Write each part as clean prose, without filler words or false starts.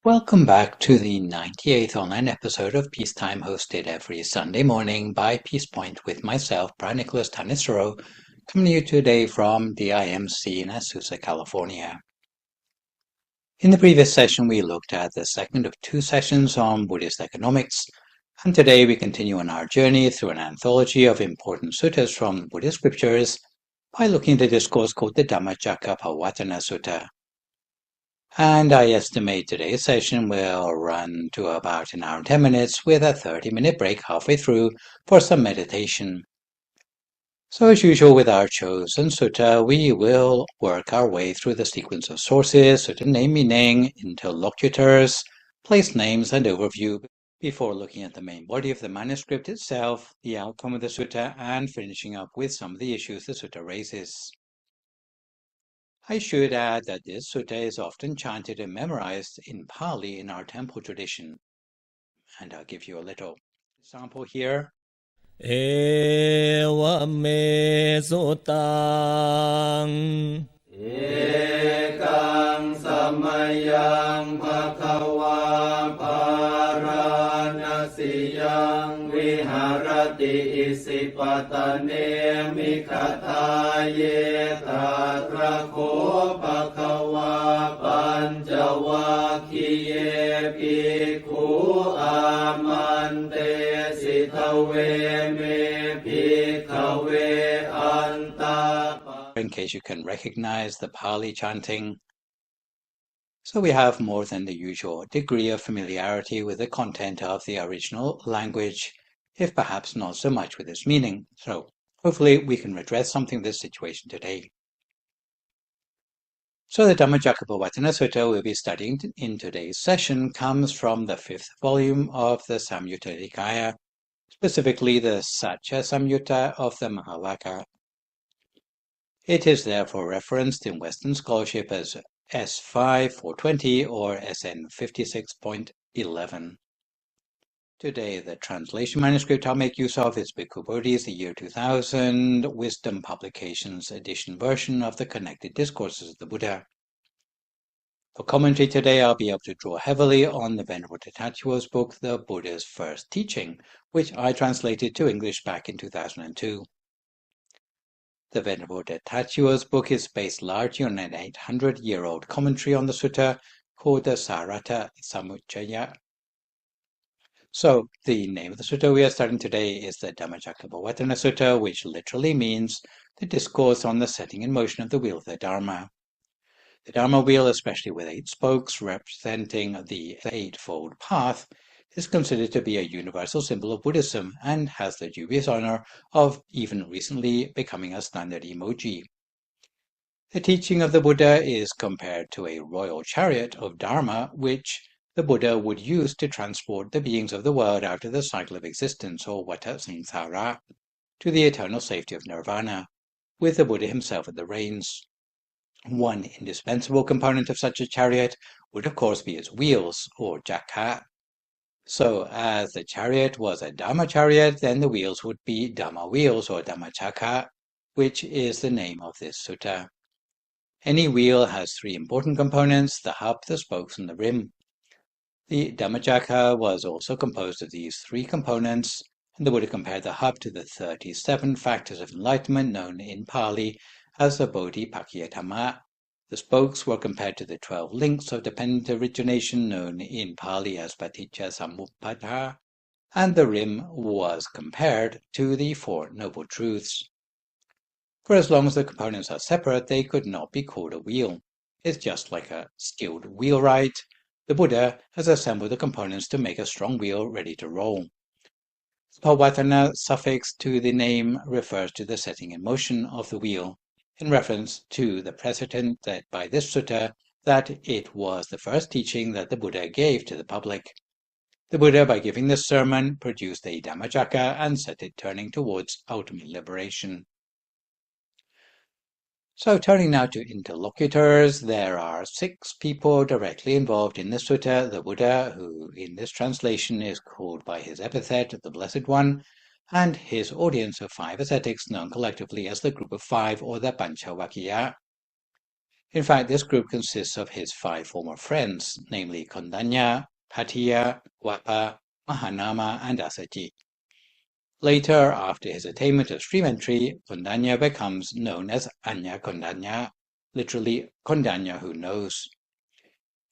Welcome back to the 98th online episode of Peacetime, hosted every Sunday morning by Peace Point with myself, Phra Nicholas Thanissaro, coming to you today from DIMC in Azusa, California. In the previous session, we looked at the second of two sessions on Buddhist economics, and today we continue on our journey through an anthology of important suttas from Buddhist scriptures by looking at a discourse called the Dhammacakkapavattana Sutta. And I estimate today's session will run to about an hour and 10 minutes with a 30-minute break halfway through for some meditation. So as usual with our chosen sutta, we will work our way through the sequence of sources, sutta name meaning, interlocutors, place names, and overview before looking at the main body of the manuscript itself, the outcome of the sutta, and finishing up with some of the issues the sutta raises. I should add that this sutta is often chanted and memorized in Pali in our temple tradition. And I'll give you a little example here. Ewa me sutang Ekang samayang bhagawa paranasiyang viharati isipatane mikataye tatrako bhagawa panjavakiye bhikkhu amante sithawe me bhikkhave anta. In case you can recognize the Pali chanting. So we have more than the usual degree of familiarity with the content of the original language, if perhaps not so much with its meaning. So hopefully we can redress something of this situation today. So the Dhammacakkapavattana Sutta we'll be studying in today's session comes from the fifth volume of the Samyutta Nikaya, specifically the Satya Samyutta of the Mahāvākka. It is therefore referenced in Western scholarship as S5 420 or SN 56.11. Today, the translation manuscript I'll make use of is Bhikkhu Bodhi's The Year 2000 Wisdom Publications edition version of the Connected Discourses of the Buddha. For commentary today, I'll be able to draw heavily on the Venerable Tetshuo's book, The Buddha's First Teaching, which I translated to English back in 2002. The Venerable Tetshuo's book is based largely on an 800-year-old commentary on the sutta called the Sarata Samuccaya. So, the name of the sutta we are studying today is the Dhammacakkapavattana Sutta, which literally means the discourse on the setting in motion of the wheel of the Dharma. The Dharma wheel, especially with 8 spokes representing the Eightfold path, is considered to be a universal symbol of Buddhism and has the dubious honor of even recently becoming a standard emoji. The teaching of the Buddha is compared to a royal chariot of Dharma, which the Buddha would use to transport the beings of the world out of the cycle of existence, or vata samsara, to the eternal safety of nirvana, with the Buddha himself at the reins. One indispensable component of such a chariot would of course be its wheels, or jaka. So, as the chariot was a Dhamma chariot, then the wheels would be Dhamma wheels, or Dhammacakka, which is the name of this sutta. Any wheel has 3 important components: the hub, the spokes, and the rim. The Dhammacakka was also composed of these 3 components, and the Buddha compared the hub to the 37 factors of enlightenment known in Pali as the Bodhipakkhiya. The spokes were compared to the 12 links of dependent origination known in Pali as Paticca Samuppada, and the rim was compared to the 4 Noble Truths. For as long as the components are separate, they could not be called a wheel. It's just like a skilled wheelwright. The Buddha has assembled the components to make a strong wheel ready to roll. The Pavattana suffix to the name refers to the setting in motion of the wheel, in reference to the precedent that by this sutta that it was the first teaching that the Buddha gave to the public. The Buddha, by giving this sermon, produced a Dhammacakka and set it turning towards ultimate liberation. So turning now to interlocutors, there are 6 people directly involved in the sutta: the Buddha, who in this translation is called by his epithet, the Blessed One, and his audience of 5 ascetics known collectively as the Group of 5 or the Panchavakkiya. In fact, this group consists of his 5 former friends, namely Kondañña, Patiya, Wapa, Mahanama, and Asaji. Later, after his attainment of stream entry, Kondañña becomes known as Anya Kondañña, literally Kondañña who knows.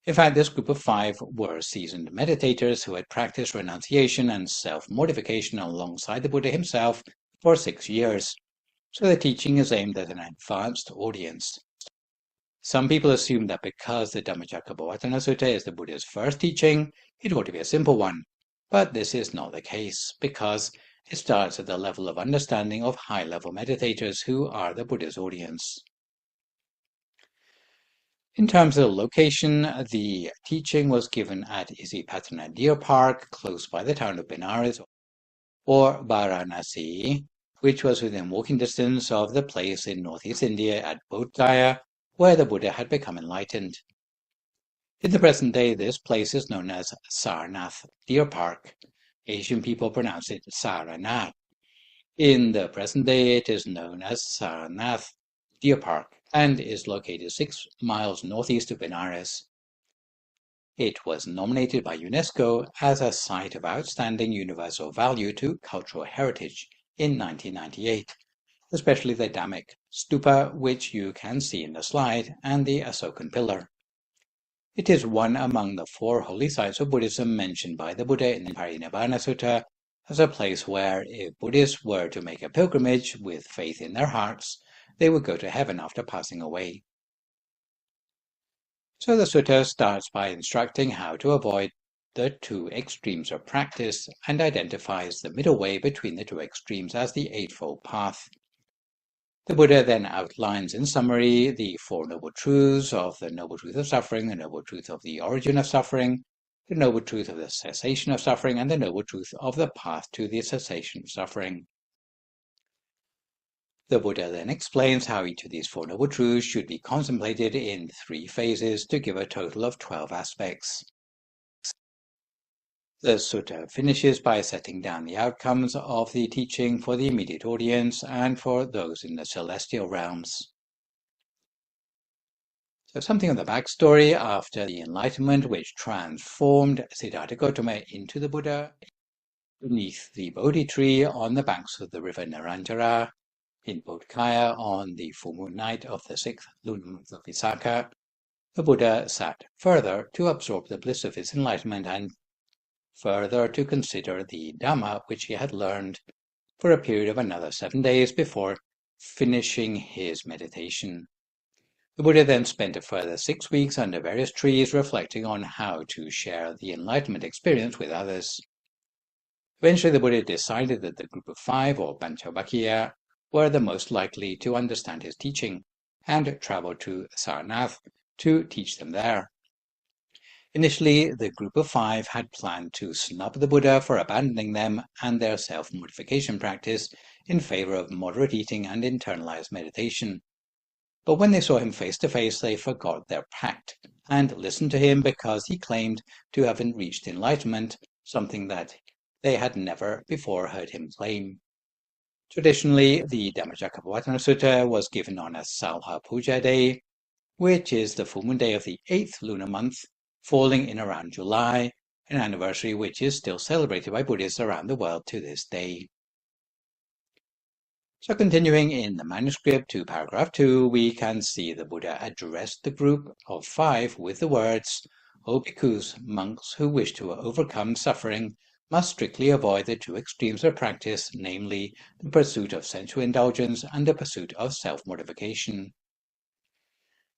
In fact, this group of 5 were seasoned meditators who had practiced renunciation and self-mortification alongside the Buddha himself for 6 years, so the teaching is aimed at an advanced audience. Some people assume that because the Dhammacakkapavattana Sutta is the Buddha's first teaching, it ought to be a simple one, but this is not the case, because it starts at the level of understanding of high-level meditators who are the Buddha's audience. In terms of location, the teaching was given at Isipatana Deer Park, close by the town of Benares, or Varanasi, which was within walking distance of the place in northeast India at Bodh Gaya, where the Buddha had become enlightened. In the present day, this place is known as Sarnath Deer Park. Asian people pronounce it Saranath. In the present day, it is known as Sarnath Deer Park and is located 6 miles northeast of Benares. It was nominated by UNESCO as a Site of Outstanding Universal Value to Cultural Heritage in 1998, especially the Dhammic Stupa, which you can see in the slide, and the Asokan Pillar. It is one among the 4 holy sites of Buddhism mentioned by the Buddha in the Parinibbana Sutta as a place where, if Buddhists were to make a pilgrimage with faith in their hearts, they would go to heaven after passing away. So the sutta starts by instructing how to avoid the 2 extremes of practice and identifies the middle way between the 2 extremes as the Eightfold Path. The Buddha then outlines in summary the 4 noble truths of the noble truth of suffering, the noble truth of the origin of suffering, the noble truth of the cessation of suffering, and the noble truth of the path to the cessation of suffering. The Buddha then explains how each of these 4 noble truths should be contemplated in 3 phases to give a total of 12 aspects. The sutta finishes by setting down the outcomes of the teaching for the immediate audience and for those in the celestial realms. So something of the backstory after the enlightenment which transformed Siddhartha Gautama into the Buddha. Beneath the Bodhi tree on the banks of the river Naranjara, in Bodh Gaya on the full moon night of the 6th lunar month of Visakha, the Buddha sat further to absorb the bliss of his enlightenment and further to consider the Dhamma which he had learned for a period of another 7 days before finishing his meditation. The Buddha then spent a further 6 weeks under various trees reflecting on how to share the enlightenment experience with others. Eventually the Buddha decided that the group of 5, or Panchabhakya, were the most likely to understand his teaching, and traveled to Sarnath to teach them there. Initially, the group of 5 had planned to snub the Buddha for abandoning them and their self-mortification practice in favor of moderate eating and internalized meditation. But when they saw him face to face, they forgot their pact and listened to him because he claimed to have reached enlightenment, something that they had never before heard him claim. Traditionally, the Dhammacakkapavattana Sutta was given on a Salha Puja day, which is the full moon day of the 8th lunar month, falling in around July, an anniversary which is still celebrated by Buddhists around the world to this day. So continuing in the manuscript to paragraph 2, we can see the Buddha addressed the group of 5 with the words, "O bhikkhus, monks who wish to overcome suffering, must strictly avoid the 2 extremes of practice, namely the pursuit of sensual indulgence and the pursuit of self-mortification."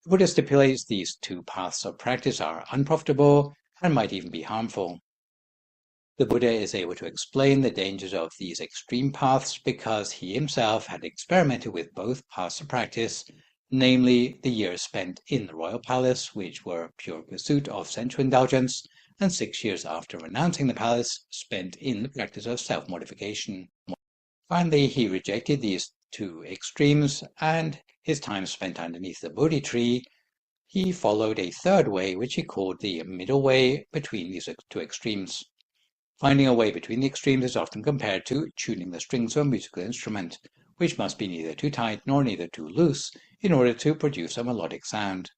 The Buddha stipulates these 2 paths of practice are unprofitable and might even be harmful. The Buddha is able to explain the dangers of these extreme paths because he himself had experimented with both paths of practice, namely the years spent in the royal palace, which were pure pursuit of sensual indulgence, and 6 years after renouncing the palace, spent in the practice of self-mortification. Finally, he rejected these 2 extremes, and his time spent underneath the Bodhi tree, he followed a 3rd way, which he called the middle way between these 2 extremes. Finding a way between the extremes is often compared to tuning the strings of a musical instrument, which must be neither too tight nor neither too loose in order to produce a melodic sound.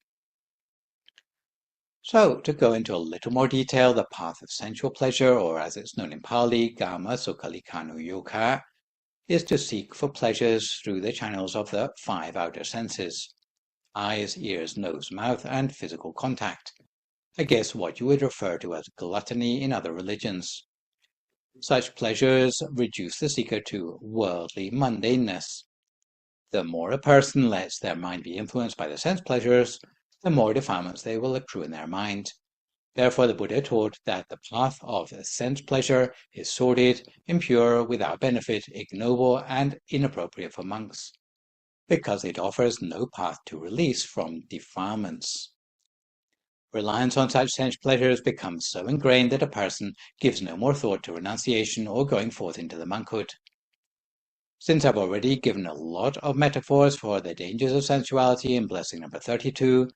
So, to go into a little more detail, the path of sensual pleasure, or as it's known in Pali, Kama Sukhalikkhanu Yoga, is to seek for pleasures through the channels of the 5 outer senses: eyes, ears, nose, mouth, and physical contact. I guess what you would refer to as gluttony in other religions. Such pleasures reduce the seeker to worldly mundaneness. The more a person lets their mind be influenced by the sense pleasures, the more defilements they will accrue in their mind. Therefore, the Buddha taught that the path of sense pleasure is sordid, impure, without benefit, ignoble, and inappropriate for monks, because it offers no path to release from defilements. Reliance on such sense pleasures becomes so ingrained that a person gives no more thought to renunciation or going forth into the monkhood. Since I've already given a lot of metaphors for the dangers of sensuality in blessing number 32,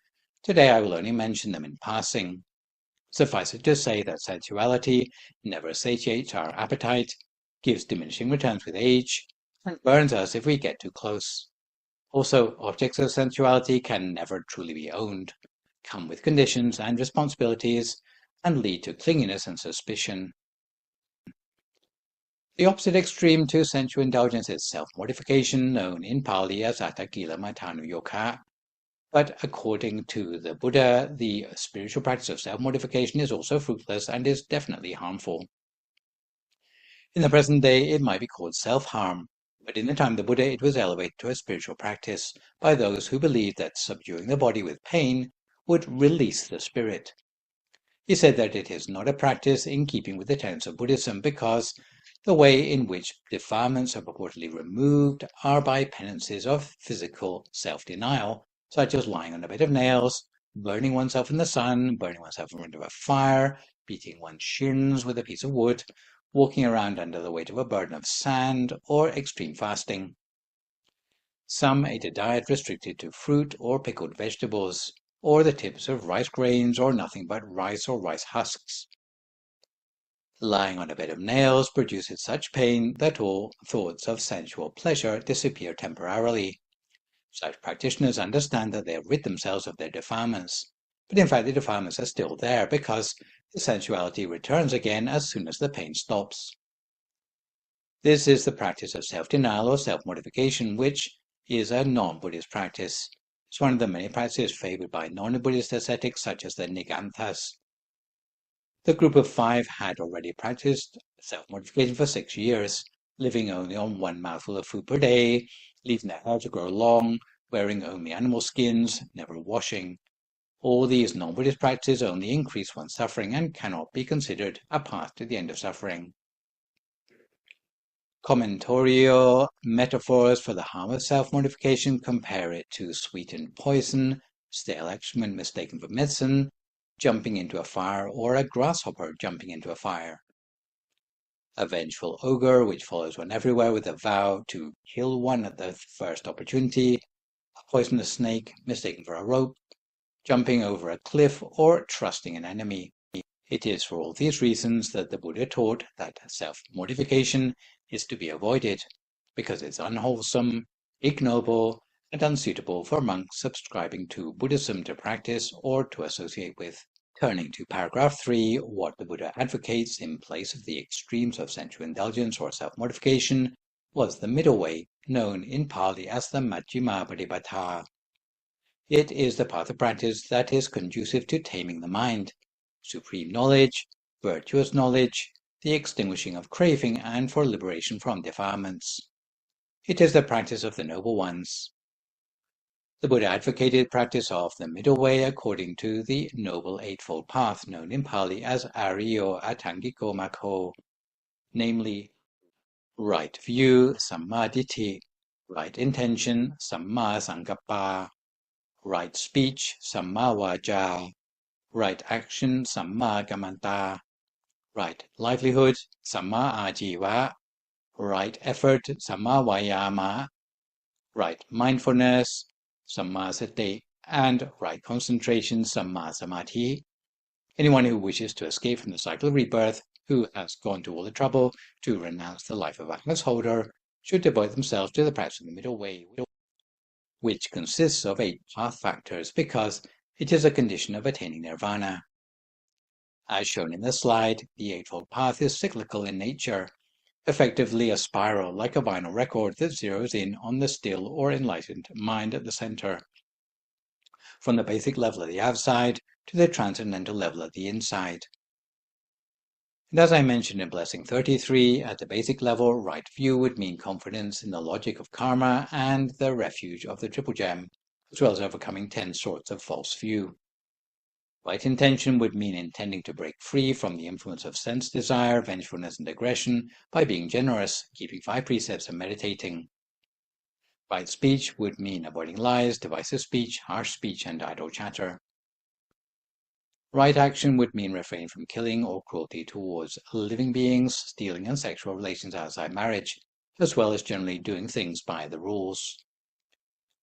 today I will only mention them in passing. Suffice it to say that sensuality never satiates our appetite, gives diminishing returns with age, and burns us if we get too close. Also, objects of sensuality can never truly be owned, come with conditions and responsibilities, and lead to clinginess and suspicion. The opposite extreme to sensual indulgence is self-mortification, known in Pali as Atthakila Matanu Yoga. But according to the Buddha, the spiritual practice of self-mortification is also fruitless and is definitely harmful. In the present day, it might be called self-harm, but in the time of the Buddha, it was elevated to a spiritual practice by those who believed that subduing the body with pain would release the spirit. He said that it is not a practice in keeping with the tenets of Buddhism because the way in which defilements are purportedly removed are by penances of physical self-denial, such as lying on a bed of nails, burning oneself in the sun, burning oneself in front of a fire, beating one's shins with a piece of wood, walking around under the weight of a burden of sand, or extreme fasting. Some ate a diet restricted to fruit or pickled vegetables, or the tips of rice grains, or nothing but rice or rice husks. Lying on a bed of nails produces such pain that all thoughts of sensual pleasure disappear temporarily. Such practitioners understand that they have rid themselves of their defilements, but in fact the defilements are still there because the sensuality returns again as soon as the pain stops. This is the practice of self-denial or self-mortification, which is a non-Buddhist practice. It's one of the many practices favored by non-Buddhist ascetics such as the Niganthas. The group of 5 had already practiced self-mortification for 6 years, living only on 1 mouthful of food per day, leaving their hair to grow long, wearing only animal skins, never washing. All these non-Buddhist practices only increase one's suffering and cannot be considered a path to the end of suffering. Commentorial metaphors for the harm of self-mortification compare it to sweetened poison, stale excrement mistaken for medicine, jumping into a fire, or a grasshopper jumping into a fire. A vengeful ogre which follows one everywhere with a vow to kill one at the first opportunity, a poisonous snake mistaken for a rope, jumping over a cliff, or trusting an enemy. It is for all these reasons that the Buddha taught that self-mortification is to be avoided, because it's unwholesome, ignoble, and unsuitable for monks subscribing to Buddhism to practice or to associate with. Turning to paragraph 3, what the Buddha advocates in place of the extremes of sensual indulgence or self-mortification was the middle way, known in Pali as the Majjhima Patipata. It is the path of practice that is conducive to taming the mind, supreme knowledge, virtuous knowledge, the extinguishing of craving, and for liberation from defilements. It is the practice of the noble ones. The Buddha advocated practice of the middle way according to the Noble Eightfold Path, known in Pali as Ariyo Atangiko Makho, namely right view, Samma Ditti, right intention, Samma Sankappa, right speech, Samma Vaja, right action, Samma Gammanta, right livelihood, Samma Ajiva, right effort, Samma Vayama, right mindfulness, Samma Sati, and right concentration, Samma Samadhi. Anyone who wishes to escape from the cycle of rebirth, who has gone to all the trouble to renounce the life of a householder, should devote themselves to the practice of the middle way, which consists of 8 path factors because it is a condition of attaining nirvana. As shown in the slide, the Eightfold Path is cyclical in nature, effectively a spiral like a vinyl record that zeroes in on the still or enlightened mind at the center, from the basic level of the outside to the transcendental level of the inside. And as I mentioned in Blessing 33, at the basic level, right view would mean confidence in the logic of karma and the refuge of the Triple Gem, as well as overcoming 10 sorts of false view. Right intention would mean intending to break free from the influence of sense desire, vengefulness, and aggression by being generous, keeping 5 precepts, and meditating. Right speech would mean avoiding lies, divisive speech, harsh speech, and idle chatter. Right action would mean refraining from killing or cruelty towards living beings, stealing, and sexual relations outside marriage, as well as generally doing things by the rules.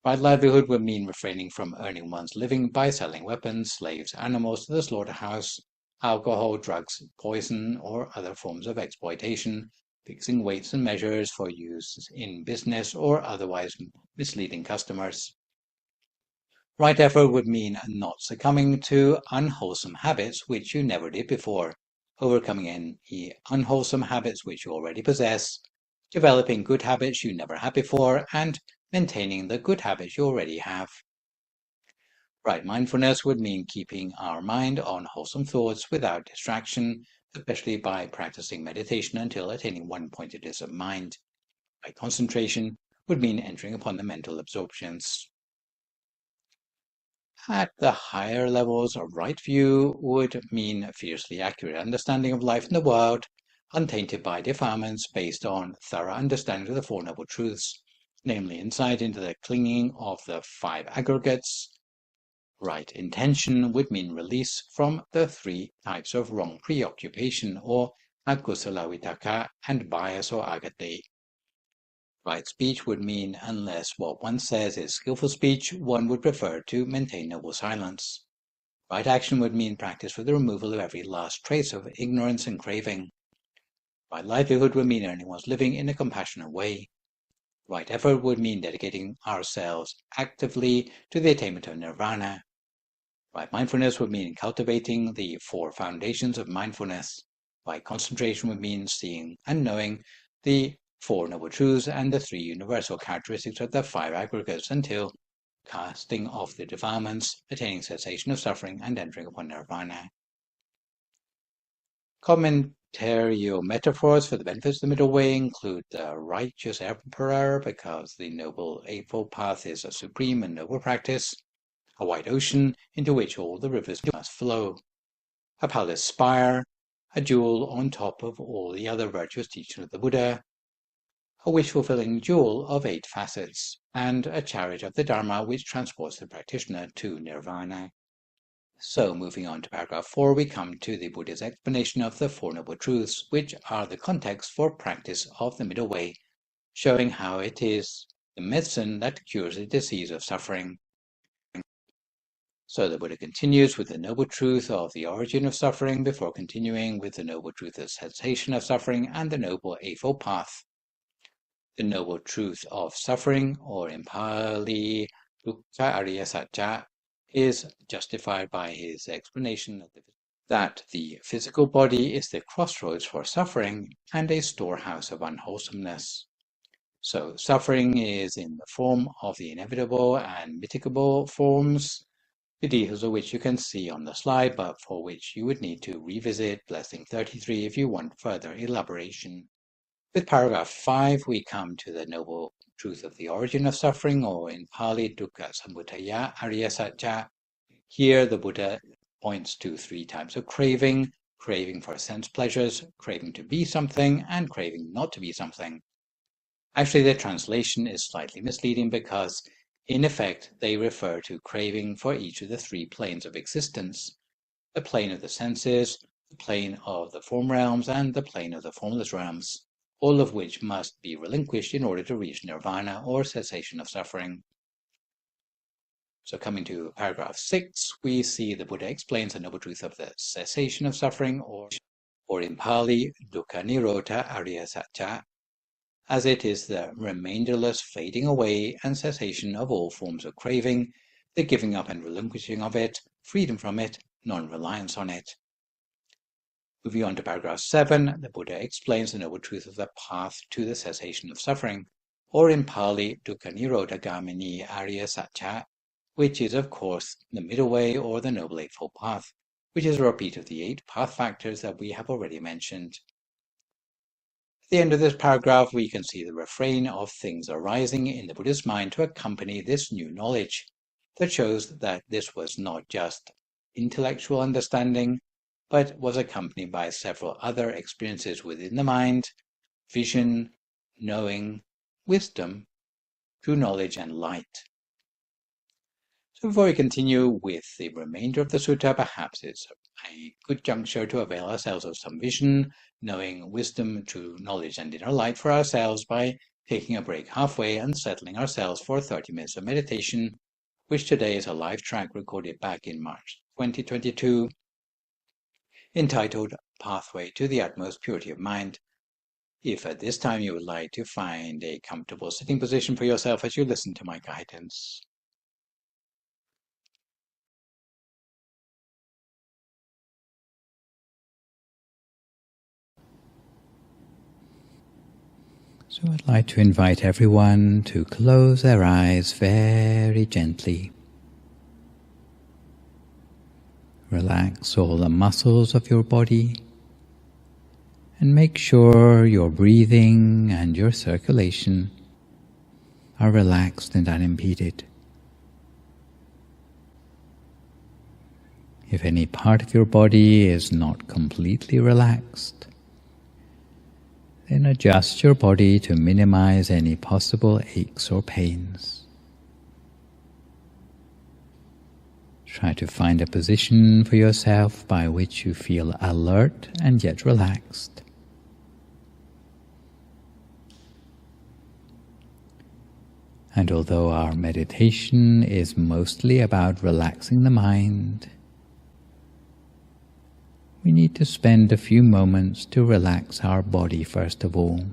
Right livelihood would mean refraining from earning one's living by selling weapons, slaves, animals to the slaughterhouse, alcohol, drugs, poison, or other forms of exploitation, fixing weights and measures for use in business, or otherwise misleading customers. Right effort would mean not succumbing to unwholesome habits which you never did before, overcoming any unwholesome habits which you already possess, developing good habits you never had before, and maintaining the good habits you already have. Right mindfulness would mean keeping our mind on wholesome thoughts without distraction, especially by practicing meditation until attaining one-pointedness of mind. Right concentration would mean entering upon the mental absorptions. At the higher levels, a right view would mean a fiercely accurate understanding of life in the world, untainted by defilements, based on thorough understanding of the Four Noble Truths, namely insight into the clinging of the 5 aggregates. Right intention would mean release from the 3 types of wrong preoccupation, or akusala vitaka, and bias or agate. Right speech would mean unless what one says is skillful speech, one would prefer to maintain noble silence. Right action would mean practice for the removal of every last trace of ignorance and craving. Right livelihood would mean earning one's living in a compassionate way. Right effort would mean dedicating ourselves actively to the attainment of nirvana. Right mindfulness would mean cultivating the 4 foundations of mindfulness. Right concentration would mean seeing and knowing the 4 Noble Truths and the 3 universal characteristics of the 5 aggregates until casting off the defilements, attaining cessation of suffering, and entering upon nirvana. Commentarial metaphors for the benefits of the middle way include the righteous emperor, because the Noble Eightfold Path is a supreme and noble practice, a wide ocean into which all the rivers must flow, a palace spire, a jewel on top of all the other virtuous teachings of the Buddha, a wish-fulfilling jewel of 8 facets, and a chariot of the Dharma which transports the practitioner to nirvana. So, moving on to paragraph 4, we come to the Buddha's explanation of the 4 Noble Truths, which are the context for practice of the middle way, showing how it is the medicine that cures the disease of suffering. So the Buddha continues with the noble truth of the origin of suffering before continuing with the noble truth of cessation of suffering and the noble eightfold path. The noble truth of suffering, or in Pali, dukkha ariya satya, is justified by his explanation that the physical body is the crossroads for suffering and a storehouse of unwholesomeness. So suffering is in the form of the inevitable and mitigable forms, the details of which you can see on the slide, but for which you would need to revisit Blessing 33 if you want further elaboration. With paragraph 5, we come to the noble truth of the origin of suffering, or in Pali, dukkha samudaya ariya satya. Here the Buddha points to 3 types of craving: craving for sense pleasures, craving to be something, and craving not to be something. Actually, the translation is slightly misleading because in effect, they refer to craving for each of the 3 planes of existence: the plane of the senses, the plane of the form realms, and the plane of the formless realms, all of which must be relinquished in order to reach nirvana, or cessation of suffering. So coming to paragraph 6, we see the Buddha explains the noble truth of the cessation of suffering, or in Pali, dukkha nirodha ariya satya. as it is the remainderless fading away and cessation of all forms of craving, the giving up and relinquishing of it, freedom from it, non-reliance on it. Moving on to paragraph 7, the Buddha explains the noble truth of the path to the cessation of suffering, or in Pali, Dukkha Nirodha Gamini Arya Satya, which is of course the middle way or the Noble Eightfold Path, which is a repeat of the 8 path factors that we have already mentioned. At the end of this paragraph, we can see the refrain of things arising in the Buddha's mind to accompany this new knowledge, that shows that this was not just intellectual understanding, but was accompanied by several other experiences within the mind: vision, knowing, wisdom, true knowledge, and light. So before we continue with the remainder of the sutta, perhaps it's a good juncture to avail ourselves of some vision, knowing, wisdom, true knowledge, and inner light for ourselves by taking a break halfway and settling ourselves for 30 minutes of meditation, which today is a live track recorded back in March 2022, entitled Pathway to the Utmost Purity of Mind. If at this time you would like to find a comfortable sitting position for yourself as you listen to my guidance. So I'd like to invite everyone to close their eyes very gently. Relax all the muscles of your body and make sure your breathing and your circulation are relaxed and unimpeded. If any part of your body is not completely relaxed, then adjust your body to minimize any possible aches or pains. Try to find a position for yourself by which you feel alert and yet relaxed. And although our meditation is mostly about relaxing the mind, we need to spend a few moments to relax our body first of all.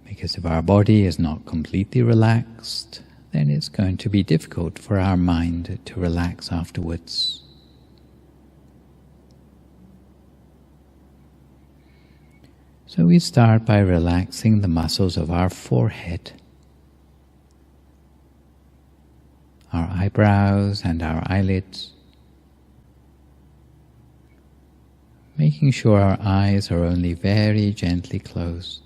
Because if our body is not completely relaxed, then it's going to be difficult for our mind to relax afterwards. So we start by relaxing the muscles of our forehead, our eyebrows and our eyelids, making sure our eyes are only very gently closed.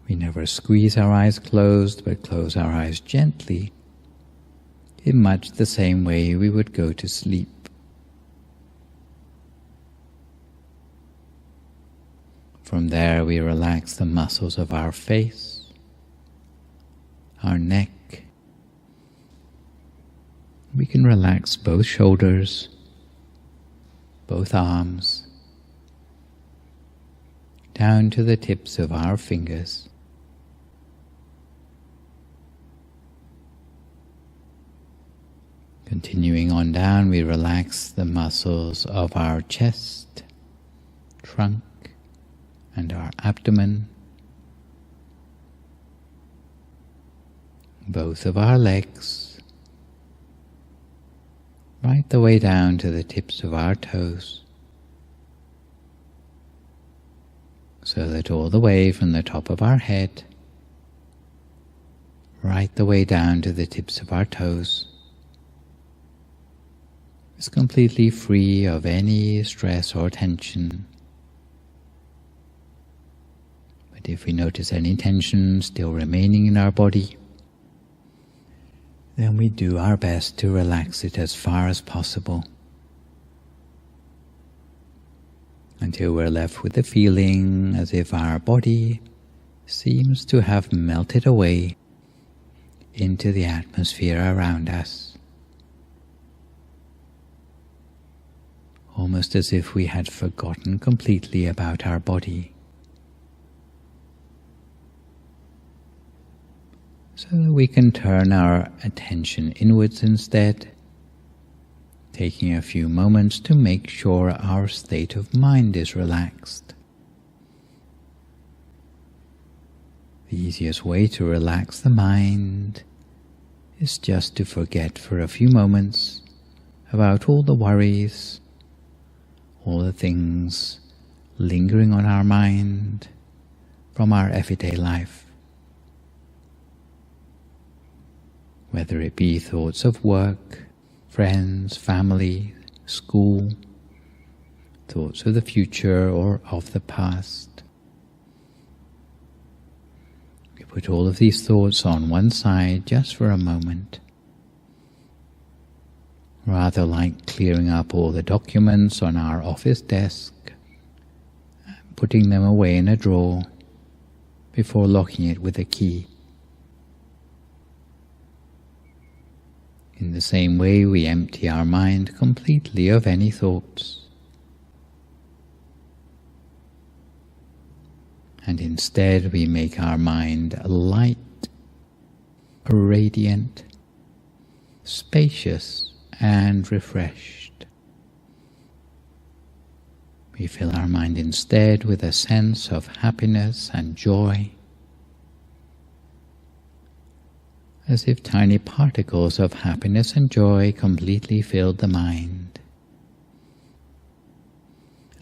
We never squeeze our eyes closed, but close our eyes gently, in much the same way we would go to sleep. From there we relax the muscles of our face, our neck. We can relax both shoulders, both arms, down to the tips of our fingers. Continuing on down, we relax the muscles of our chest, trunk, and our abdomen, both of our legs, right the way down to the tips of our toes, so that all the way from the top of our head, right the way down to the tips of our toes, is completely free of any stress or tension. But if we notice any tension still remaining in our body, then we do our best to relax it as far as possible, until we're left with the feeling as if our body seems to have melted away into the atmosphere around us, almost as if we had forgotten completely about our body, so that we can turn our attention inwards instead taking a few moments to make sure our state of mind is relaxed. The easiest way to relax the mind is just to forget for a few moments about all the worries, all the things lingering on our mind from our everyday life. Whether it be thoughts of work, friends, family, school, thoughts of the future or of the past. We put all of these thoughts on one side just for a moment, rather like clearing up all the documents on our office desk, putting them away in a drawer before locking it with a key. In the same way, we empty our mind completely of any thoughts, and instead we make our mind light, radiant, spacious, and refreshed. We fill our mind instead with a sense of happiness and joy, as if tiny particles of happiness and joy completely filled the mind,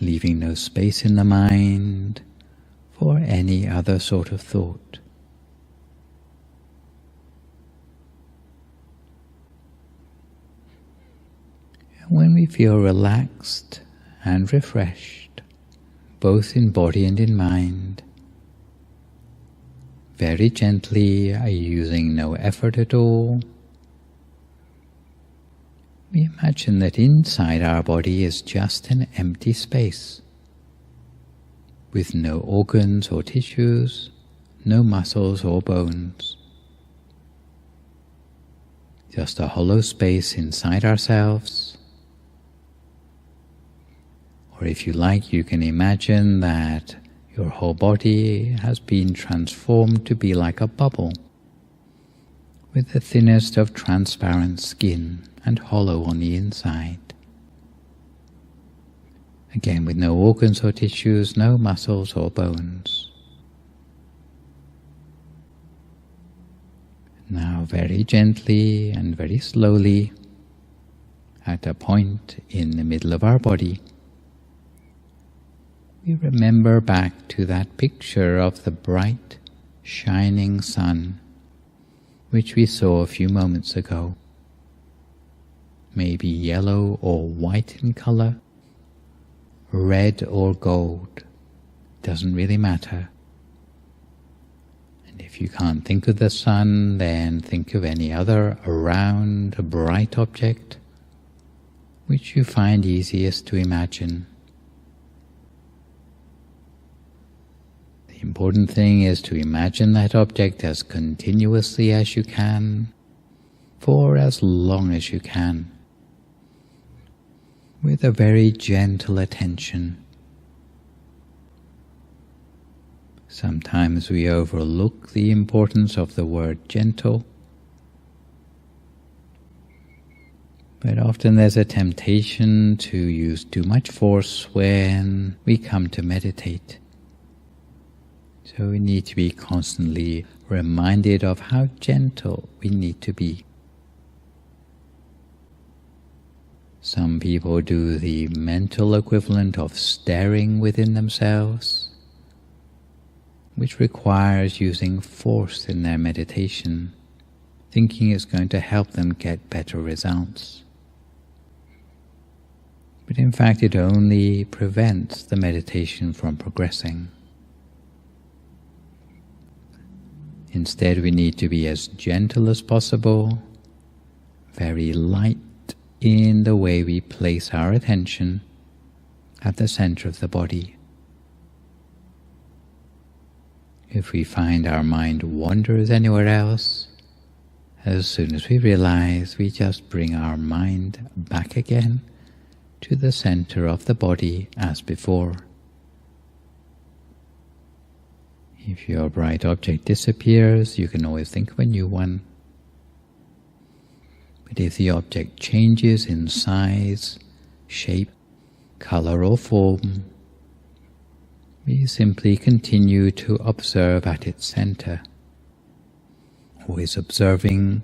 leaving no space in the mind for any other sort of thought. When we feel relaxed and refreshed, both in body and in mind, very gently, using no effort at all, we imagine that inside our body is just an empty space, with no organs or tissues, no muscles or bones. Just a hollow space inside ourselves. Or if you like, you can imagine that your whole body has been transformed to be like a bubble, with the thinnest of transparent skin and hollow on the inside. Again, with no organs or tissues, no muscles or bones. Now very gently and very slowly, at a point in the middle of our body, we remember back to that picture of the bright, shining sun, which we saw a few moments ago. Maybe yellow or white in color, red or gold, doesn't really matter. And if you can't think of the sun, then think of any other round, bright object which you find easiest to imagine. The important thing is to imagine that object as continuously as you can, for as long as you can, with a very gentle attention. Sometimes we overlook the importance of the word gentle, but often there's a temptation to use too much force when we come to meditate. So we need to be constantly reminded of how gentle we need to be. Some people do the mental equivalent of staring within themselves, which requires using force in their meditation, thinking it's going to help them get better results. But in fact, it only prevents the meditation from progressing. Instead, we need to be as gentle as possible, very light in the way we place our attention at the center of the body. If we find our mind wanders anywhere else, as soon as we realize, we just bring our mind back again to the center of the body as before. If your bright object disappears, you can always think of a new one. But if the object changes in size, shape, color or form, we simply continue to observe at its center, always observing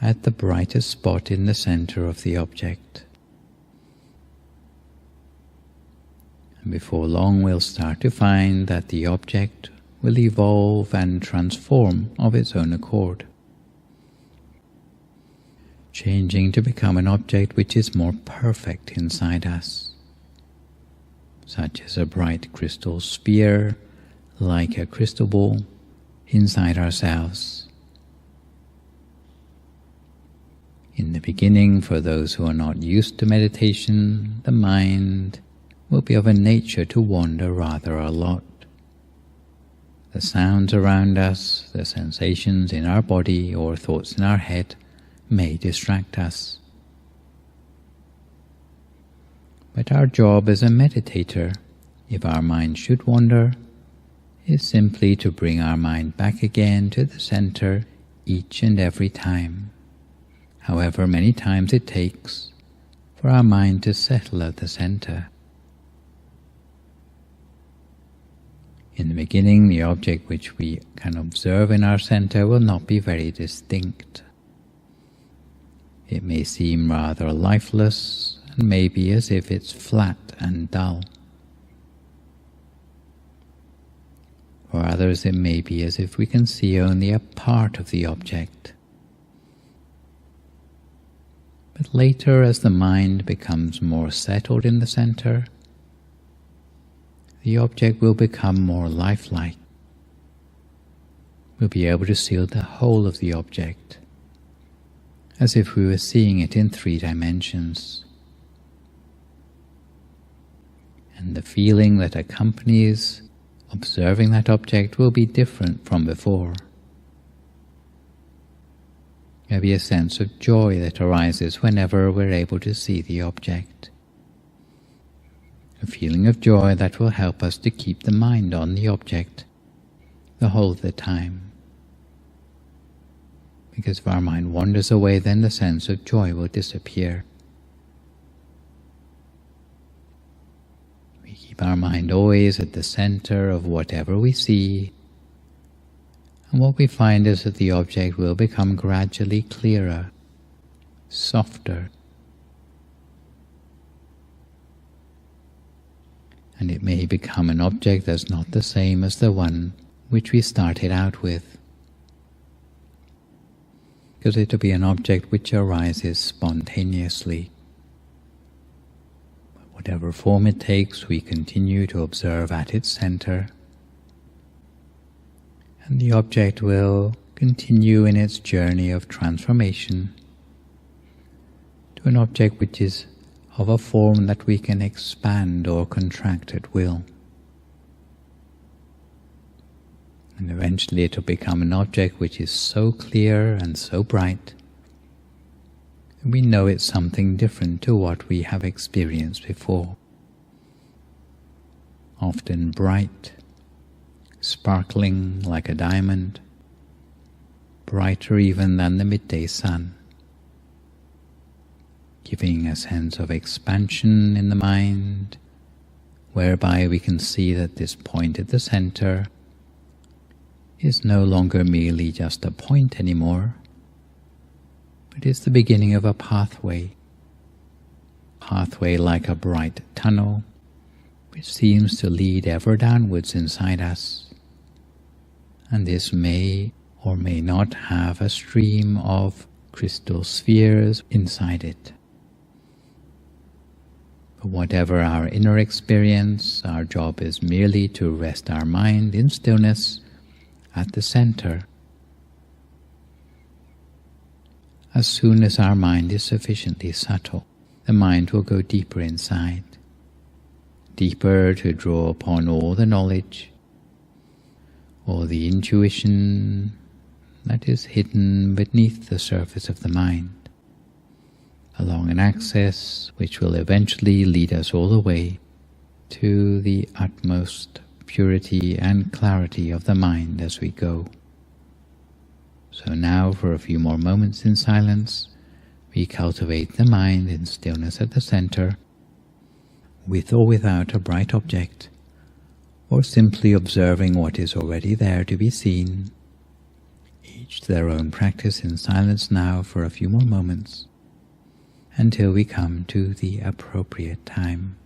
at the brightest spot in the center of the object. And before long we'll start to find that the object will evolve and transform of its own accord, changing to become an object which is more perfect inside us, such as a bright crystal sphere, like a crystal ball, inside ourselves. In the beginning, for those who are not used to meditation, the mind will be of a nature to wander rather a lot. The sounds around us, the sensations in our body or thoughts in our head may distract us. But our job as a meditator, if our mind should wander, is simply to bring our mind back again to the center each and every time, however many times it takes for our mind to settle at the center. In the beginning, the object which we can observe in our center will not be very distinct. It may seem rather lifeless and may be as if it's flat and dull. For others it may be as if we can see only a part of the object. But later, as the mind becomes more settled in the center, the object will become more lifelike. We'll be able to see the whole of the object, as if we were seeing it in 3 dimensions. And the feeling that accompanies observing that object will be different from before. There'll be a sense of joy that arises whenever we're able to see the object. A feeling of joy that will help us to keep the mind on the object the whole of the time. Because if our mind wanders away, then the sense of joy will disappear. We keep our mind always at the center of whatever we see, and what we find is that the object will become gradually clearer, softer, and it may become an object that's not the same as the one which we started out with, because it will be an object which arises spontaneously. Whatever form it takes, we continue to observe at its center, and the object will continue in its journey of transformation to an object which is of a form that we can expand or contract at will. And eventually it will become an object which is so clear and so bright that we know it's something different to what we have experienced before. Often bright, sparkling like a diamond, brighter even than the midday sun, giving a sense of expansion in the mind, whereby we can see that this point at the center is no longer merely just a point anymore, but is the beginning of a pathway like a bright tunnel, which seems to lead ever downwards inside us. And this may or may not have a stream of crystal spheres inside it. But whatever our inner experience, our job is merely to rest our mind in stillness at the center. As soon as our mind is sufficiently subtle, the mind will go deeper inside, deeper to draw upon all the knowledge, or the intuition that is hidden beneath the surface of the mind, along an axis which will eventually lead us all the way to the utmost purity and clarity of the mind as we go. So now, for a few more moments in silence, we cultivate the mind in stillness at the center, with or without a bright object, or simply observing what is already there to be seen. Each to their own practice in silence now for a few more moments, until we come to the appropriate time.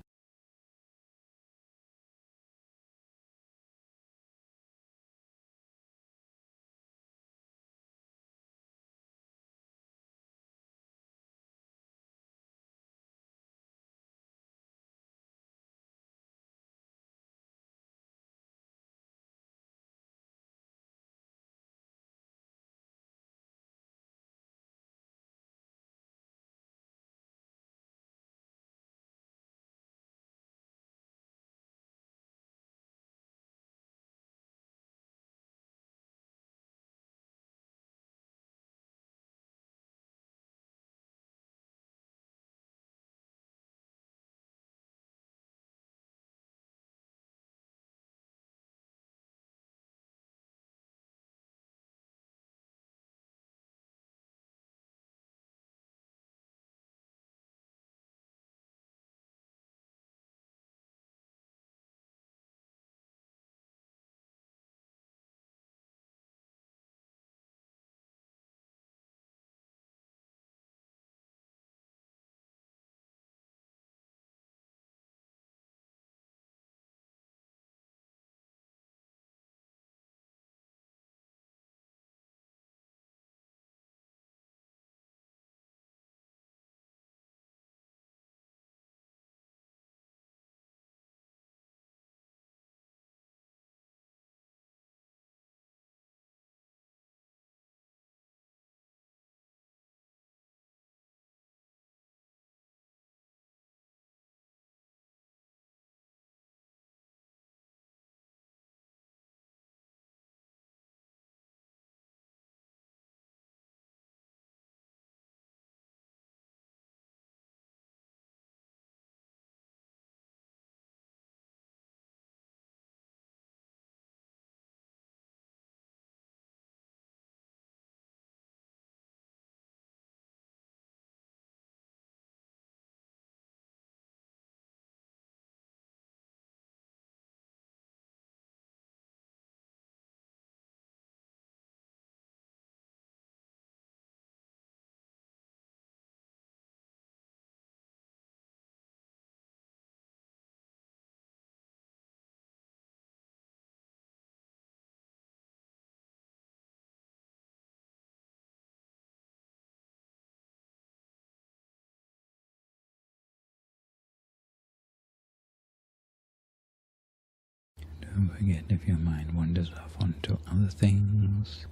Don't forget, if your mind wanders off onto other things,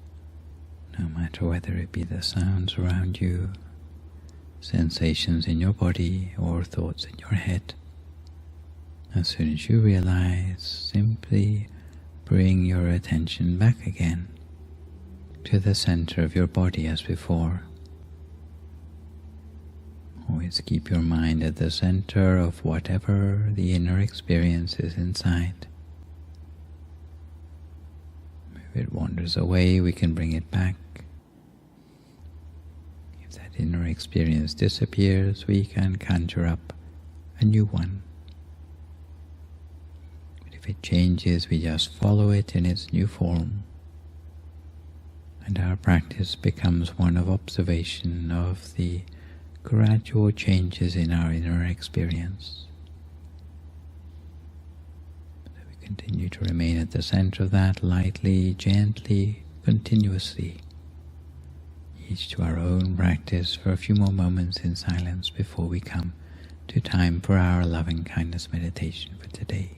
no matter whether it be the sounds around you, sensations in your body, or thoughts in your head, as soon as you realize, simply bring your attention back again to the center of your body as before. Always keep your mind at the center of whatever the inner experience is inside. If it wanders away, we can bring it back. If that inner experience disappears, we can conjure up a new one. But if it changes, we just follow it in its new form. And our practice becomes one of observation of the gradual changes in our inner experience. Continue to remain at the center of that, lightly, gently, continuously, each to our own practice for a few more moments in silence before we come to time for our loving kindness meditation for today.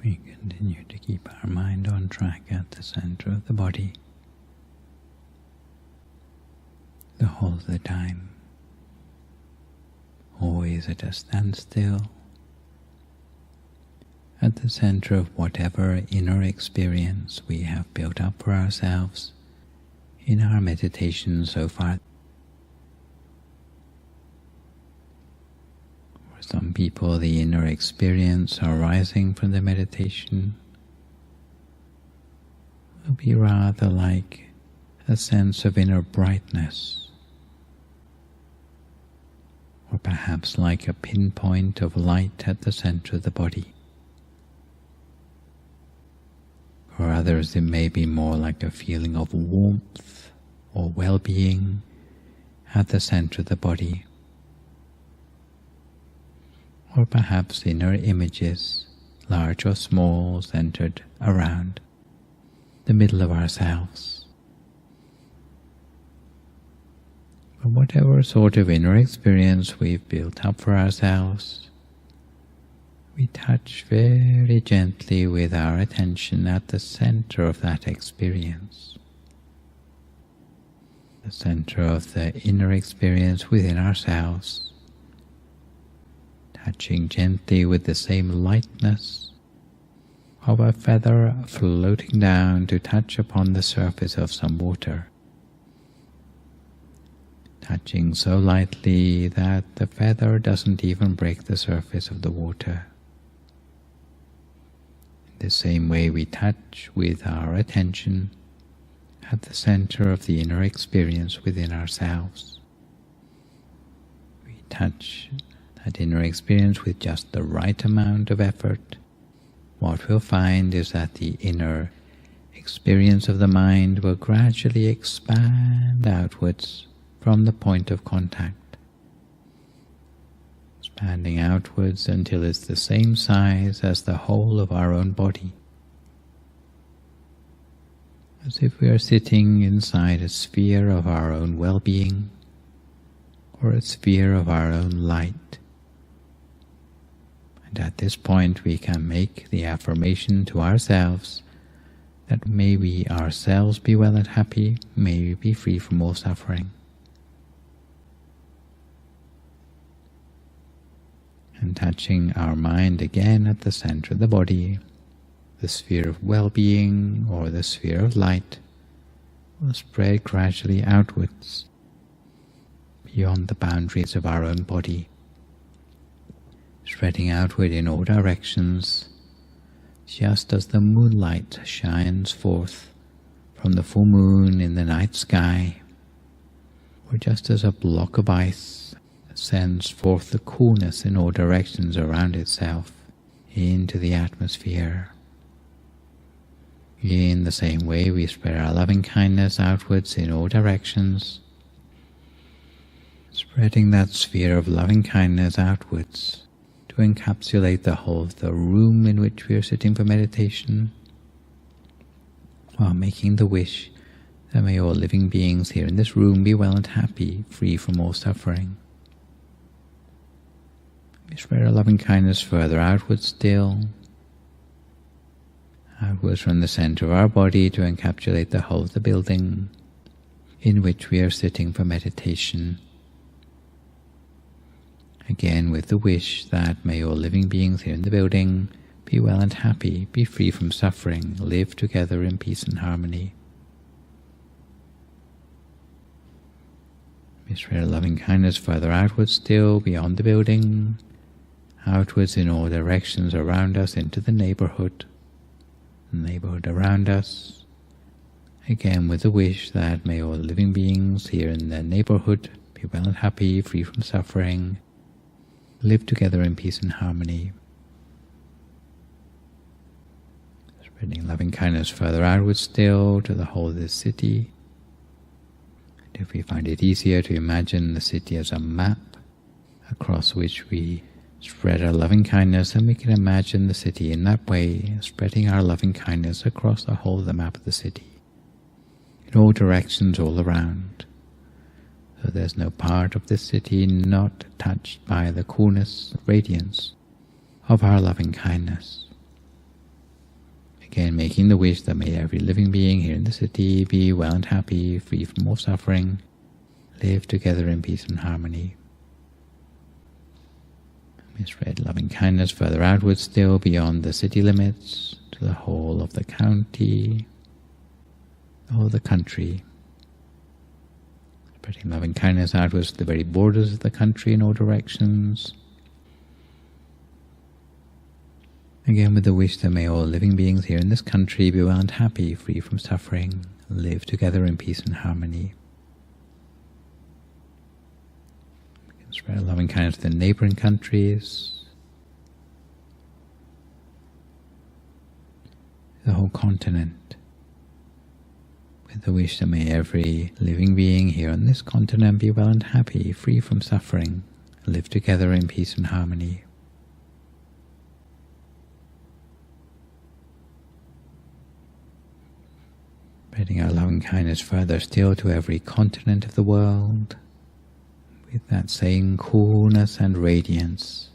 We continue to keep our mind on track at the center of the body the whole of the time, always at a standstill, at the center of whatever inner experience we have built up for ourselves in our meditation so far. For some people, the inner experience arising from the meditation will be rather like a sense of inner brightness, or perhaps like a pinpoint of light at the center of the body. For others, it may be more like a feeling of warmth or well-being at the center of the body, or perhaps inner images, large or small, centered around the middle of ourselves. But whatever sort of inner experience we've built up for ourselves, we touch very gently with our attention at the center of that experience, the center of the inner experience within ourselves, touching gently with the same lightness of a feather floating down to touch upon the surface of some water, touching so lightly that the feather doesn't even break the surface of the water. The same way we touch with our attention at the center of the inner experience within ourselves. We touch that inner experience with just the right amount of effort. What we'll find is that the inner experience of the mind will gradually expand outwards from the point of contact, expanding outwards until it's the same size as the whole of our own body, as if we are sitting inside a sphere of our own well-being or a sphere of our own light. And at this point we can make the affirmation to ourselves that may we ourselves be well and happy, may we be free from all suffering. And touching our mind again at the center of the body, the sphere of well-being or the sphere of light will spread gradually outwards beyond the boundaries of our own body, spreading outward in all directions, just as the moonlight shines forth from the full moon in the night sky, or just as a block of ice sends forth the coolness in all directions around itself into the atmosphere. In the same way, we spread our loving kindness outwards in all directions, spreading that sphere of loving kindness outwards to encapsulate the whole of the room in which we are sitting for meditation, while making the wish that may all living beings here in this room be well and happy, free from all suffering. We spread our loving kindness further outwards still, outwards from the center of our body to encapsulate the whole of the building in which we are sitting for meditation. Again with the wish that may all living beings here in the building be well and happy, be free from suffering, live together in peace and harmony. We spread our loving kindness further outwards still, beyond the building, outwards in all directions around us into the neighborhood around us, again with the wish that may all living beings here in the neighborhood be well and happy, free from suffering, live together in peace and harmony. Spreading loving kindness further outwards still to the whole of this city. And if we find it easier to imagine the city as a map across which we spread our loving kindness, and we can imagine the city in that way, spreading our loving kindness across the whole of the map of the city, in all directions all around. So there's no part of this city not touched by the coolness, radiance of our loving kindness. Again, making the wish that may every living being here in the city be well and happy, free from all suffering, live together in peace and harmony. We spread loving kindness further outwards still beyond the city limits, to the whole of the county, or the country. Spreading loving kindness outwards to the very borders of the country in all directions. Again, with the wish that may all living beings here in this country be well and happy, free from suffering, live together in peace and harmony. We can spread loving kindness to the neighboring countries, the whole continent, with the wish that may every living being here on this continent be well and happy, free from suffering, live together in peace and harmony. Spreading our loving kindness further still to every continent of the world, with that same coolness and radiance.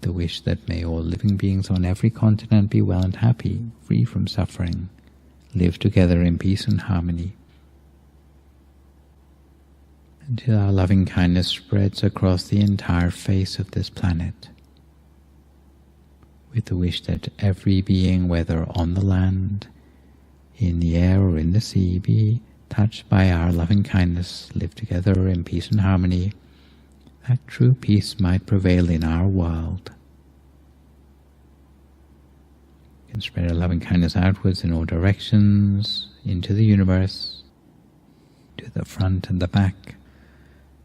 The wish that may all living beings on every continent be well and happy, free from suffering, live together in peace and harmony. Until our loving kindness spreads across the entire face of this planet, with the wish that every being, whether on the land, in the air or in the sea, be touched by our loving kindness, live together in peace and harmony, that true peace might prevail in our world. We can spread our loving kindness outwards in all directions, into the universe, to the front and the back,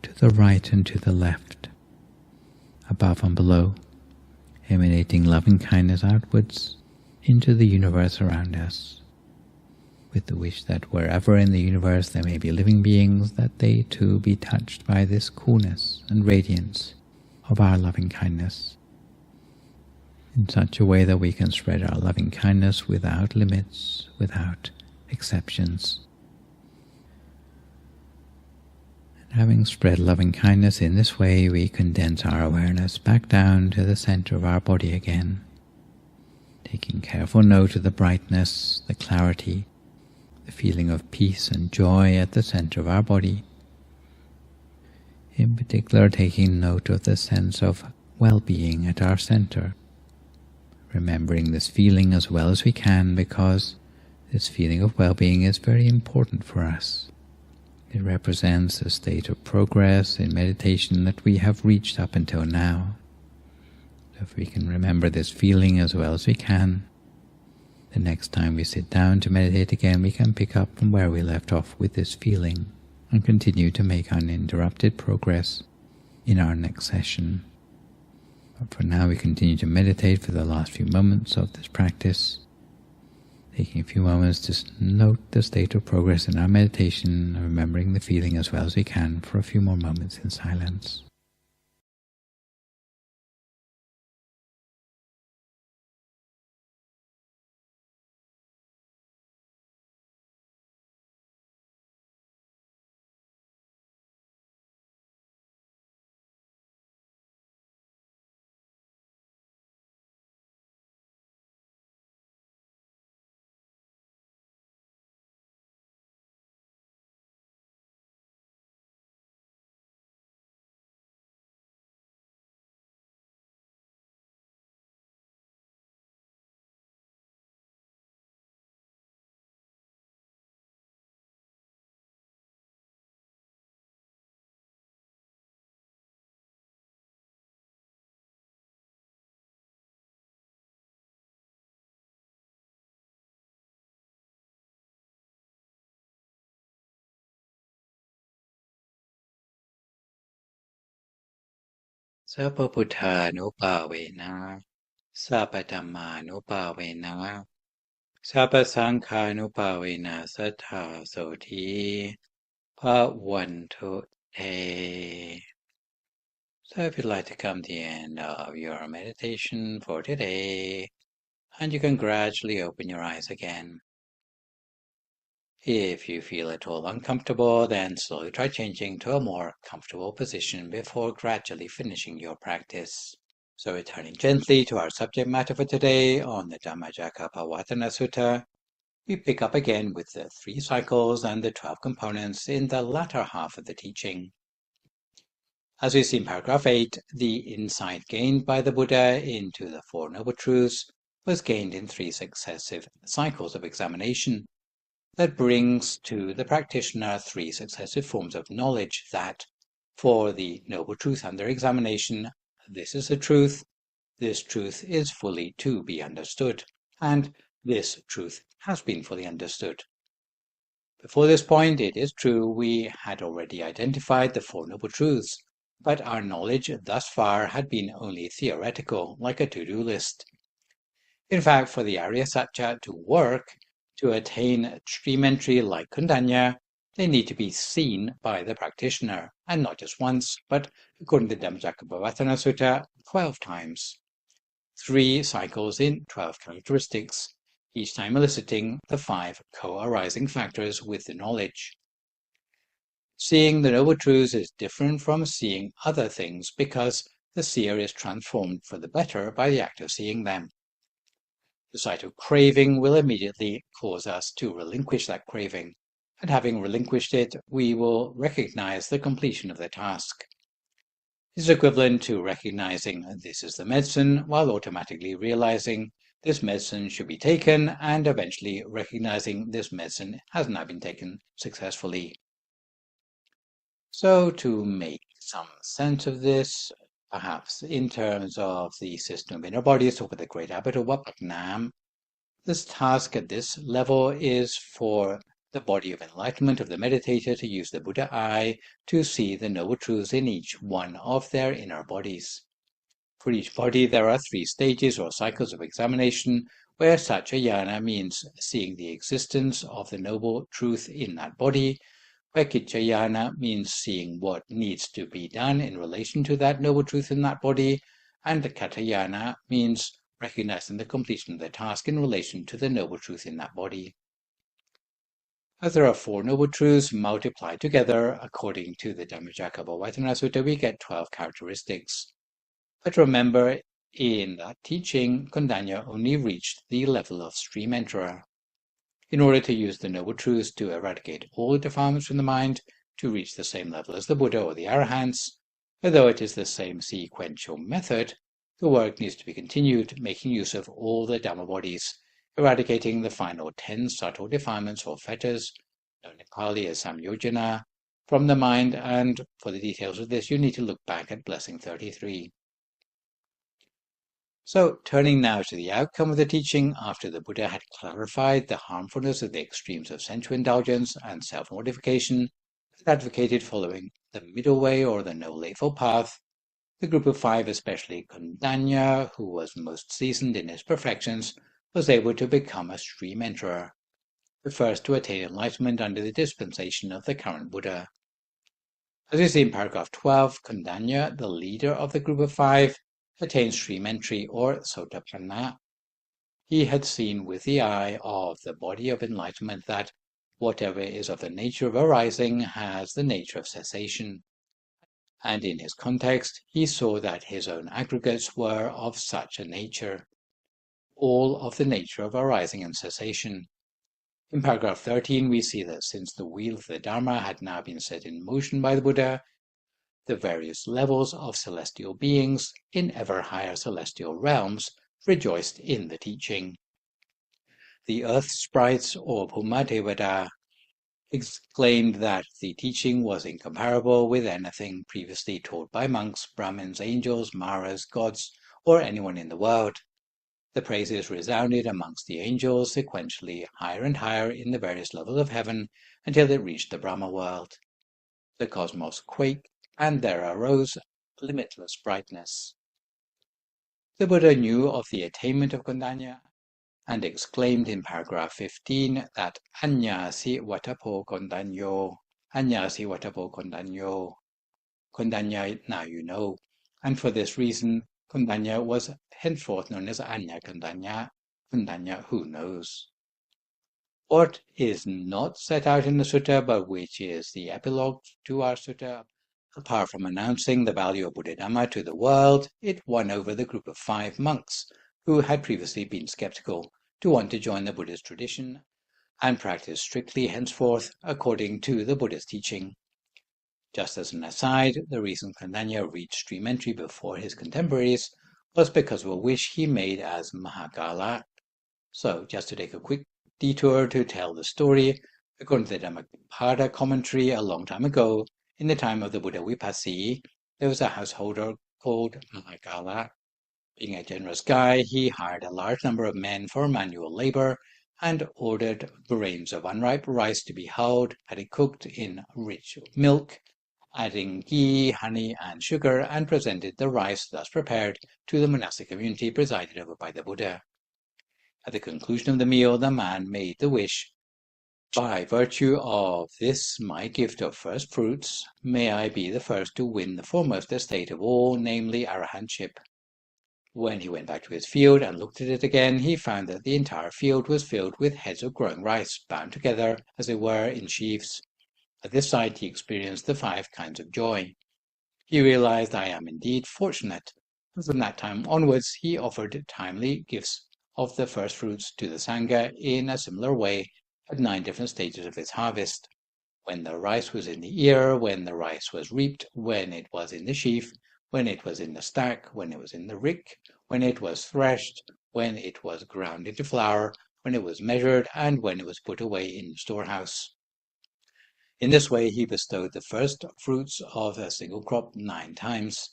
to the right and to the left, above and below, emanating loving kindness outwards into the universe around us, with the wish that wherever in the universe there may be living beings, that they too be touched by this coolness and radiance of our loving kindness, in such a way that we can spread our loving kindness without limits, without exceptions. And having spread loving kindness in this way, we condense our awareness back down to the center of our body again, taking careful note of the brightness, the clarity, the feeling of peace and joy at the center of our body. In particular, taking note of the sense of well-being at our center, remembering this feeling as well as we can, because this feeling of well-being is very important for us. It represents a state of progress in meditation that we have reached up until now. So if we can remember this feeling as well as we can, the next time we sit down to meditate again, we can pick up from where we left off with this feeling and continue to make uninterrupted progress in our next session. But for now, we continue to meditate for the last few moments of this practice, taking a few moments to note the state of progress in our meditation, remembering the feeling as well as we can for a few more moments in silence. Sabba Buddhanupavena, Sabba Dhammanupavena, Sabba Sankhanupavena Sattha Soti Bhavantu Te. So if you'd like to come to the end of your meditation for today, and you can gradually open your eyes again. If you feel at all uncomfortable, then slowly try changing to a more comfortable position before gradually finishing your practice. So returning gently to our subject matter for today on the Dhammacakkapavattana Sutta, we pick up again with the 3 cycles and the 12 components in the latter half of the teaching. As we see in paragraph 8, the insight gained by the Buddha into the Four Noble Truths was gained in 3 successive cycles of examination that brings to the practitioner 3 successive forms of knowledge that, for the Noble Truth under examination, this is the truth, this truth is fully to be understood, and this truth has been fully understood. Before this point, it is true we had already identified the Four Noble Truths, but our knowledge thus far had been only theoretical, like a to-do list. In fact, for the Arya Satya to work, to attain stream entry like Kondañña, they need to be seen by the practitioner, and not just once, but according to Dhammacakkapavattana Sutta, 12 times. 3 cycles in 12 characteristics, each time eliciting the 5 co-arising factors with the knowledge. Seeing the Noble Truths is different from seeing other things because the seer is transformed for the better by the act of seeing them. The sight of craving will immediately cause us to relinquish that craving, and having relinquished it, we will recognize the completion of the task. This is equivalent to recognizing this is the medicine while automatically realizing this medicine should be taken and eventually recognizing this medicine has now been taken successfully. So to make some sense of this, perhaps in terms of the system of inner bodies or with the great habit of Vapaknam, this task at this level is for the body of enlightenment of the meditator to use the Buddha eye to see the Noble Truths in each one of their inner bodies. For each body there are 3 stages or cycles of examination where Satchayana means seeing the existence of the Noble Truth in that body, where Kichayana means seeing what needs to be done in relation to that Noble Truth in that body, and the Katayana means recognizing the completion of the task in relation to the Noble Truth in that body. As there are 4 Noble Truths multiplied together, according to the Dhammacakkapavattana Sutta, we get 12 characteristics. But remember, in that teaching, Kondañña only reached the level of stream enterer. In order to use the Noble Truths to eradicate all defilements from the mind, to reach the same level as the Buddha or the Arahants, although it is the same sequential method, the work needs to be continued, making use of all the Dhamma bodies, eradicating the final 10 subtle defilements or fetters, known in Pali as samyojana, from the mind, and for the details of this you need to look back at Blessing 33. So, turning now to the outcome of the teaching, after the Buddha had clarified the harmfulness of the extremes of sensual indulgence and self-mortification, and advocated following the middle way or the Noble Eightfold Path, the group of 5, especially Kondañña, who was most seasoned in his perfections, was able to become a stream enterer, the first to attain enlightenment under the dispensation of the current Buddha. As we see in paragraph 12, Kondañña, the leader of the group of 5, attained stream entry or sotapanna. He had seen with the eye of the body of enlightenment that whatever is of the nature of arising has the nature of cessation. And in his context, he saw that his own aggregates were of such a nature, all of the nature of arising and cessation. In paragraph 13, we see that since the wheel of the Dharma had now been set in motion by the Buddha, the various levels of celestial beings in ever higher celestial realms rejoiced in the teaching. The earth sprites, or Bhumadevata, exclaimed that the teaching was incomparable with anything previously taught by monks, Brahmins, angels, Maras, gods, or anyone in the world. The praises resounded amongst the angels sequentially higher and higher in the various levels of heaven until it reached the Brahma world. The cosmos quaked, and there arose limitless brightness. The Buddha knew of the attainment of Kondañña and exclaimed in paragraph 15 that Anyasi Watapo Kondañño, Anyasi Watapo Kondañño, Kondañña now you know, and for this reason Kondañña was henceforth known as Anya Kondañña, Kondañña who knows. What is not set out in the sutta, but which is the epilogue to our sutta, Apart from announcing the value of Buddha Dhamma to the world, it won over the group of 5 monks who had previously been skeptical to want to join the Buddhist tradition and practice strictly henceforth according to the Buddha's teaching. Just as an aside, the reason Kondañña reached stream entry before his contemporaries was because of a wish he made as Mahakala. So, just to take a quick detour to tell the story, according to the Dhammacakkapavattana commentary a long time ago, in the time of the Buddha Vipassi, there was a householder called Mahakala. Being a generous guy, he hired a large number of men for manual labor and ordered grains of unripe rice to be hulled, had it cooked in rich milk, adding ghee, honey, and sugar, and presented the rice thus prepared to the monastic community presided over by the Buddha. At the conclusion of the meal, the man made the wish, "By virtue of this my gift of first fruits, may I be the first to win the foremost estate of all, namely arahantship." When he went back to his field and looked at it again, he found that the entire field was filled with heads of growing rice, bound together, as it were, in sheaves. At this sight he experienced the 5 kinds of joy. He realized, "I am indeed fortunate," and from that time onwards he offered timely gifts of the first fruits to the Sangha in a similar way at 9 different stages of his harvest. When the rice was in the ear, when the rice was reaped, when it was in the sheaf, when it was in the stack, when it was in the rick, when it was threshed, when it was ground into flour, when it was measured, and when it was put away in the storehouse. In this way he bestowed the first fruits of a single crop 9 times.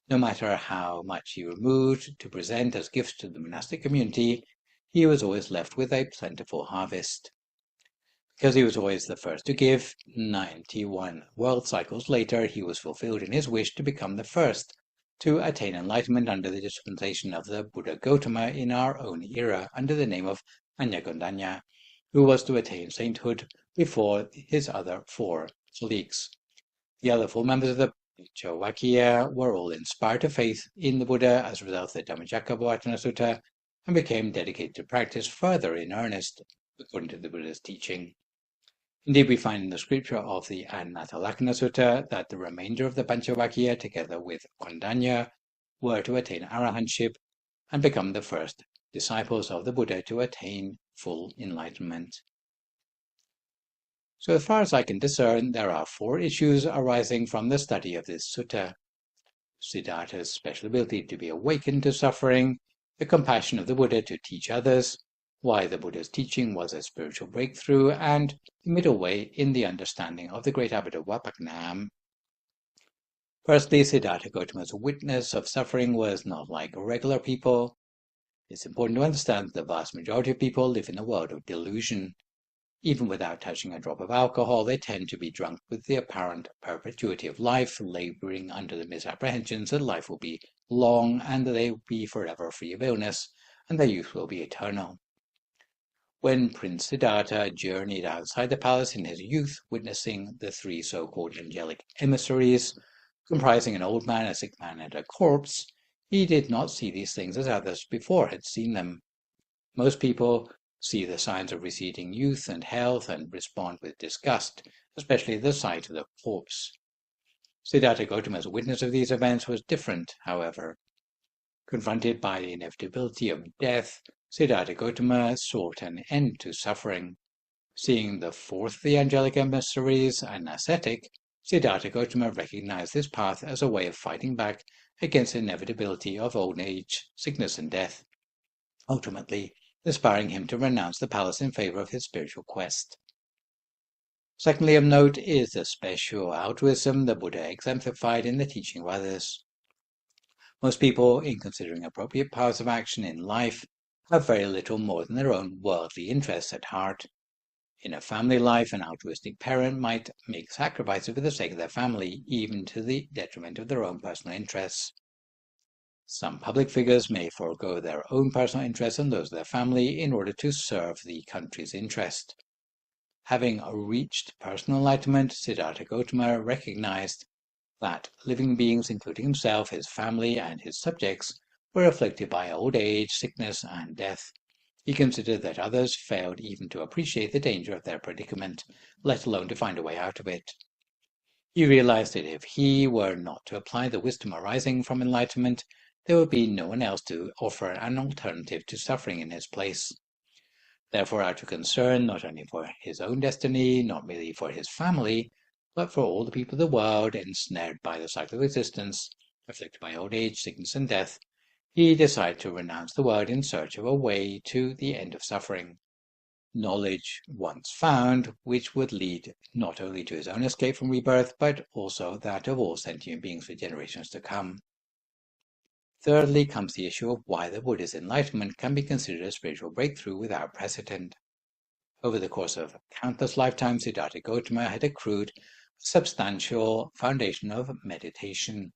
No matter how much he removed to present as gifts to the monastic community, he was always left with a plentiful harvest. Because he was always the first to give, 91 world cycles later he was fulfilled in his wish to become the first to attain enlightenment under the dispensation of the Buddha Gautama in our own era under the name of Kondañña, who was to attain sainthood before his other 4 colleagues. The other 4 members of the Panchavakkhiya were all inspired to faith in the Buddha as a result of the Dhammacakkapavattana Sutta and became dedicated to practice further in earnest according to the Buddha's teaching. Indeed, we find in the scripture of the Anathalakkana Sutta that the remainder of the Panchavakkhiya, together with Kondañña, were to attain arahantship and become the first disciples of the Buddha to attain full enlightenment. So as far as I can discern, there are 4 issues arising from the study of this sutta: Siddhartha's special ability to be awakened to suffering, the compassion of the Buddha to teach others, why the Buddha's teaching was a spiritual breakthrough, and the middle way in the understanding of the great habit of Vapaknam. Firstly, Siddhartha Gautama's witness of suffering was not like regular people. It's important to understand that the vast majority of people live in a world of delusion. Even without touching a drop of alcohol, they tend to be drunk with the apparent perpetuity of life, laboring under the misapprehensions that life will be long and that they will be forever free of illness, and their youth will be eternal. When Prince Siddhartha journeyed outside the palace in his youth, witnessing the 3 so-called angelic emissaries, comprising an old man, a sick man, and a corpse, he did not see these things as others before had seen them. Most people see the signs of receding youth and health and respond with disgust, especially at the sight of the corpse. Siddhartha Gautama's witness of these events was different, however. Confronted by the inevitability of death, Siddhartha Gautama sought an end to suffering. Seeing the 4th of the angelic emissaries, an ascetic, Siddhartha Gautama recognized this path as a way of fighting back against the inevitability of old age, sickness, and death, ultimately inspiring him to renounce the palace in favor of his spiritual quest. Secondly, of note is the special altruism the Buddha exemplified in the teaching of others. Most people, in considering appropriate paths of action in life, have very little more than their own worldly interests at heart. In a family life, an altruistic parent might make sacrifices for the sake of their family, even to the detriment of their own personal interests. Some public figures may forego their own personal interests and those of their family in order to serve the country's interest. Having reached personal enlightenment, Siddhartha Gautama recognized that living beings, including himself, his family, and his subjects, were afflicted by old age, sickness, and death. He considered that others failed even to appreciate the danger of their predicament, let alone to find a way out of it. He realized that if he were not to apply the wisdom arising from enlightenment, there would be no one else to offer an alternative to suffering in his place. Therefore, out of concern not only for his own destiny, not merely for his family, but for all the people of the world ensnared by the cycle of existence, afflicted by old age, sickness, and death, he decided to renounce the world in search of a way to the end of suffering. Knowledge once found, which would lead not only to his own escape from rebirth, but also that of all sentient beings for generations to come. Thirdly comes the issue of why the Buddha's enlightenment can be considered a spiritual breakthrough without precedent. Over the course of countless lifetimes, Siddhartha Gautama had accrued a substantial foundation of meditation.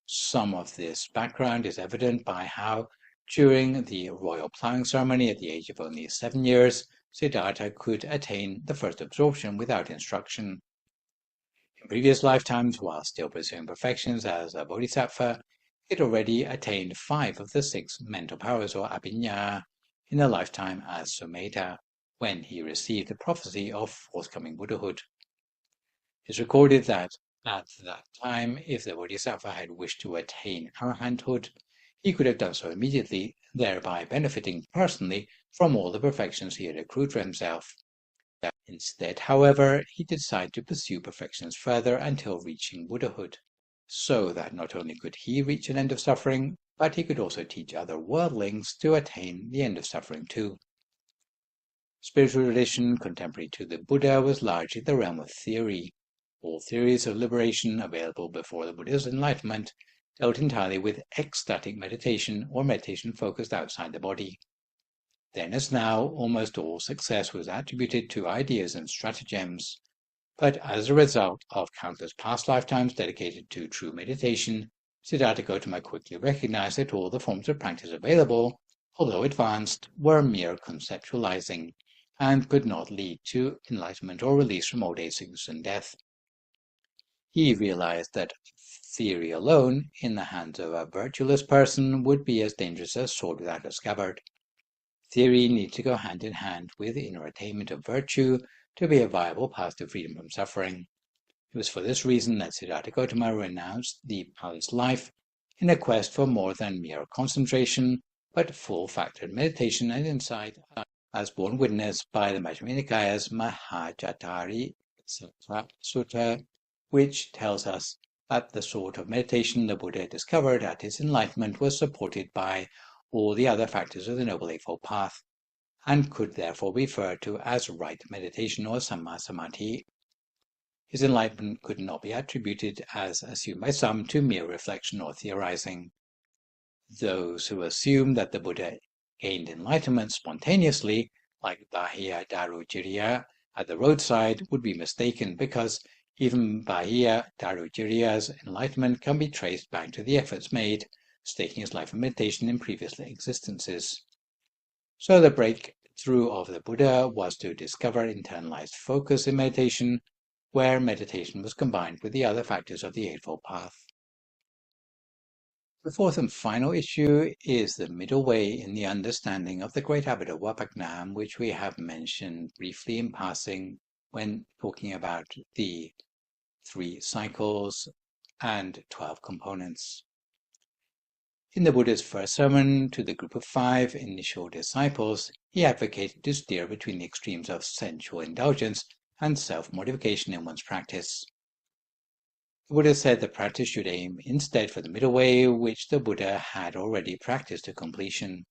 Some of this background is evident by how, during the royal ploughing ceremony at the age of only 7 years, Siddhartha could attain the first absorption without instruction. In previous lifetimes, while still pursuing perfections as a bodhisattva, he had already attained 5 of the 6 mental powers, or abhiññā, in a lifetime as Sumedha, when he received the prophecy of forthcoming Buddhahood. It is recorded that at that time, if the bodhisattva had wished to attain arahanthood, he could have done so immediately, thereby benefiting personally from all the perfections he had accrued for himself. Instead, however, he decided to pursue perfections further until reaching Buddhahood, so that not only could he reach an end of suffering, but he could also teach other worldlings to attain the end of suffering too. Spiritual tradition contemporary to the Buddha was largely the realm of theory. All theories of liberation available before the Buddha's enlightenment dealt entirely with ecstatic meditation or meditation focused outside the body. Then as now, almost all success was attributed to ideas and stratagems. But as a result of countless past lifetimes dedicated to true meditation, Siddhartha Gautama quickly recognized that all the forms of practice available, although advanced, were mere conceptualizing, and could not lead to enlightenment or release from old age, sickness, and death. He realized that theory alone, in the hands of a virtueless person, would be as dangerous as a sword without a scabbard. Theory needs to go hand in hand with the inner attainment of virtue to be a viable path to freedom from suffering. It was for this reason that Siddhartha Gautama renounced the palace life in a quest for more than mere concentration, but full-factored meditation and insight, as borne witness by the Majjhima Nikaya's Mahajatari Sutta, which tells us that the sort of meditation the Buddha discovered at his enlightenment was supported by all the other factors of the Noble Eightfold Path, and could therefore be referred to as right meditation or samma samadhi. His enlightenment could not be attributed, as assumed by some, to mere reflection or theorizing. Those who assume that the Buddha gained enlightenment spontaneously, like Bahya Darujiriya at the roadside, would be mistaken, because even Bahya Darujiriya's enlightenment can be traced back to the efforts made, staking his life of meditation in previous existences. So the breakthrough of the Buddha was to discover internalized focus in meditation, where meditation was combined with the other factors of the Eightfold Path. The fourth and final issue is the middle way in the understanding of the great habit of Vapagna, which we have mentioned briefly in passing when talking about the 3 cycles and 12 components. In the Buddha's first sermon to the group of 5 initial disciples, he advocated to steer between the extremes of sensual indulgence and self-mortification in one's practice. The Buddha said the practice should aim instead for the middle way, which the Buddha had already practiced to completion.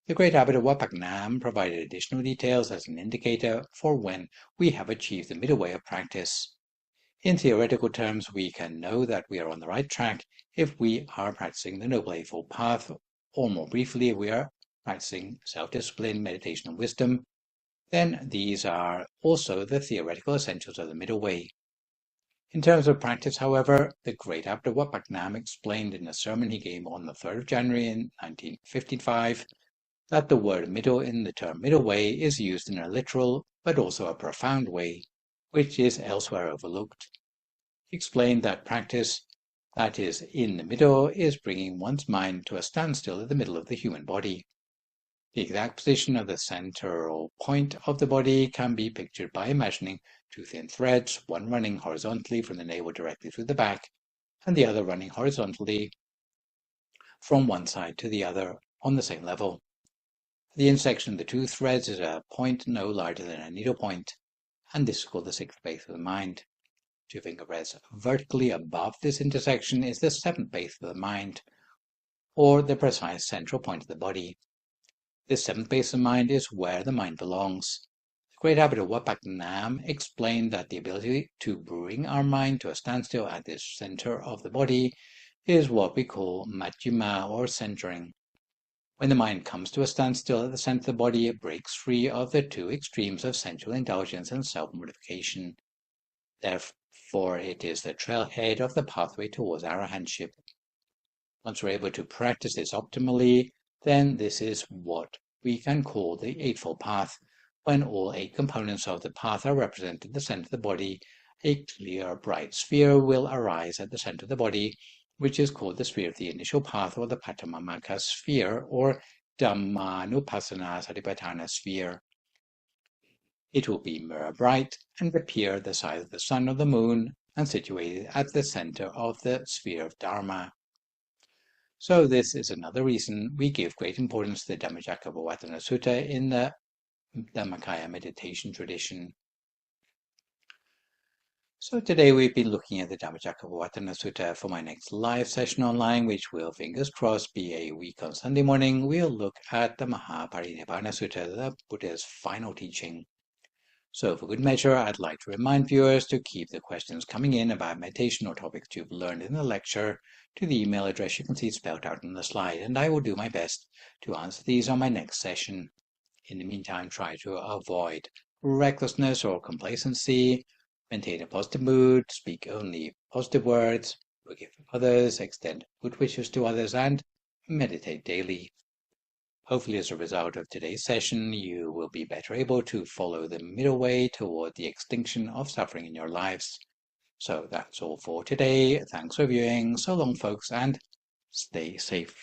The great habit of Vapagna provided additional details as an indicator for when we have achieved the middle way of practice. In theoretical terms, we can know that we are on the right track if we are practicing the Noble Eightfold Path, or more briefly, if we are practicing self-discipline, meditation, and wisdom. Then these are also the theoretical essentials of the middle way. In terms of practice, however, the great habit of Vapagna explained in a sermon he gave on the 3rd of January in 1955 that the word middle in the term middle way is used in a literal but also a profound way, which is elsewhere overlooked. He explained that practice that is in the middle is bringing one's mind to a standstill at the middle of the human body. The exact position of the central point of the body can be pictured by imagining two thin threads, one running horizontally from the navel directly through the back, and the other running horizontally from one side to the other on the same level. The intersection of the two threads is a point no larger than a needle point, and this is called the sixth base of the mind. Two finger breadths vertically above this intersection is the seventh base of the mind, or the precise central point of the body. This seventh base of the mind is where the mind belongs. The great abbot of Wat Pak Nam explained that the ability to bring our mind to a standstill at this center of the body is what we call majjhima, or centering. When the mind comes to a standstill at the center of the body, it breaks free of the two extremes of sensual indulgence and self-mortification. Therefore, it is the trailhead of the pathway towards arahantship. Once we're able to practice this optimally, then this is what we can call the Eightfold Path. When all 8 components of the path are represented at the center of the body, a clear, bright sphere will arise at the center of the body, which is called the sphere of the initial path, or the Patamamakka sphere, or Dhammanupassana Satipatthana sphere. It will be mirror bright and appear the size of the sun or the moon, and situated at the center of the sphere of Dharma. So this is another reason we give great importance to the Dhammacakkapavattana Sutta in the Dhammakaya meditation tradition. So today we've been looking at the Dhammacakkapavattana Sutta. For my next live session online, which will, fingers crossed, be a week on Sunday morning, we'll look at the Mahaparinibbana Sutta, the Buddha's final teaching. So for good measure, I'd like to remind viewers to keep the questions coming in about meditation or topics you've learned in the lecture to the email address you can see spelled out on the slide, and I will do my best to answer these on my next session. In the meantime, try to avoid recklessness or complacency, maintain a positive mood, speak only positive words, forgive others, extend good wishes to others, and meditate daily. Hopefully, as a result of today's session, you will be better able to follow the middle way toward the extinction of suffering in your lives. So that's all for today. Thanks for viewing. So long, folks, and stay safe.